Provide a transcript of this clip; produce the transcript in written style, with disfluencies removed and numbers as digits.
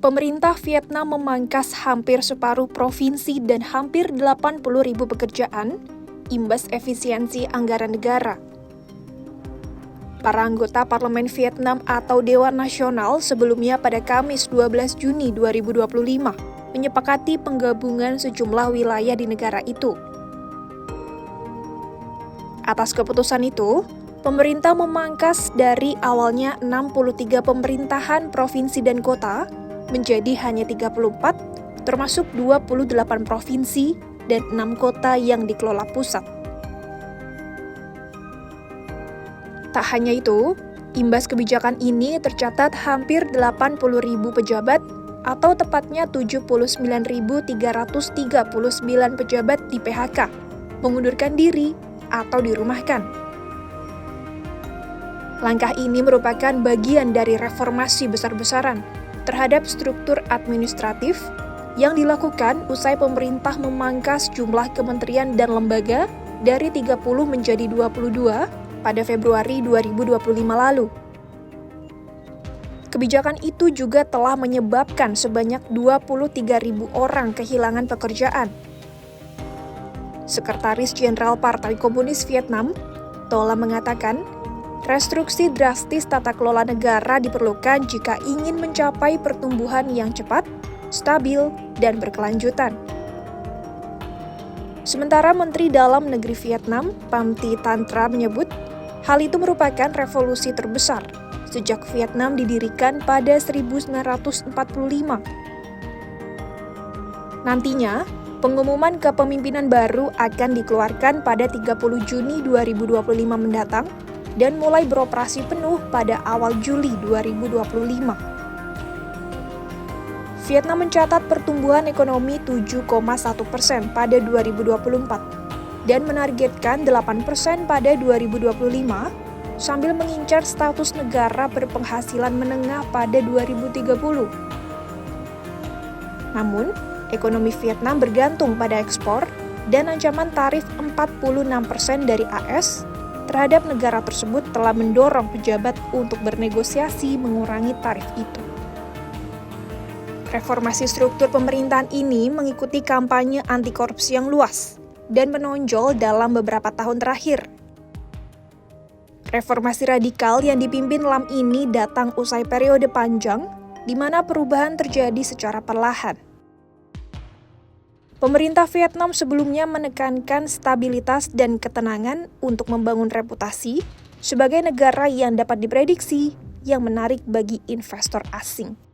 Pemerintah Vietnam memangkas hampir separuh provinsi dan hampir 80.000 pekerjaan, imbas efisiensi anggaran negara. Para anggota Parlemen Vietnam atau Dewan Nasional sebelumnya pada Kamis 12 Juni 2025 menyepakati penggabungan sejumlah wilayah di negara itu. Atas keputusan itu, pemerintah memangkas dari awalnya 63 pemerintahan provinsi dan kota menjadi hanya 34, termasuk 28 provinsi dan 6 kota yang dikelola pusat. Tak hanya itu, imbas kebijakan ini tercatat hampir 80.000 pejabat atau tepatnya 79.339 pejabat di PHK, mengundurkan diri atau dirumahkan. Langkah ini merupakan bagian dari reformasi besar-besaran terhadap struktur administratif yang dilakukan usai pemerintah memangkas jumlah kementerian dan lembaga dari 30 menjadi 22 pada Februari 2025 lalu. Kebijakan itu juga telah menyebabkan sebanyak 23.000 orang kehilangan pekerjaan. Sekretaris Jenderal Partai Komunis Vietnam, To Lam mengatakan, restruksi drastis tata kelola negara diperlukan jika ingin mencapai pertumbuhan yang cepat, stabil, dan berkelanjutan. Sementara Menteri Dalam Negeri Vietnam, Pham Thi Thanh Tra menyebut, hal itu merupakan revolusi terbesar sejak Vietnam didirikan pada 1945. Nantinya, pengumuman kepemimpinan baru akan dikeluarkan pada 30 Juni 2025 mendatang dan mulai beroperasi penuh pada awal Juli 2025. Vietnam mencatat pertumbuhan ekonomi 7,1% pada 2024 dan menargetkan 8% pada 2025 sambil mengincar status negara berpenghasilan menengah pada 2030. Namun, ekonomi Vietnam bergantung pada ekspor dan ancaman tarif 46% dari AS terhadap negara tersebut telah mendorong pejabat untuk bernegosiasi mengurangi tarif itu. Reformasi struktur pemerintahan ini mengikuti kampanye anti korupsi yang luas dan menonjol dalam beberapa tahun terakhir. Reformasi radikal yang dipimpin Lam ini datang usai periode panjang di mana perubahan terjadi secara perlahan. Pemerintah Vietnam sebelumnya menekankan stabilitas dan ketenangan untuk membangun reputasi sebagai negara yang dapat diprediksi yang menarik bagi investor asing.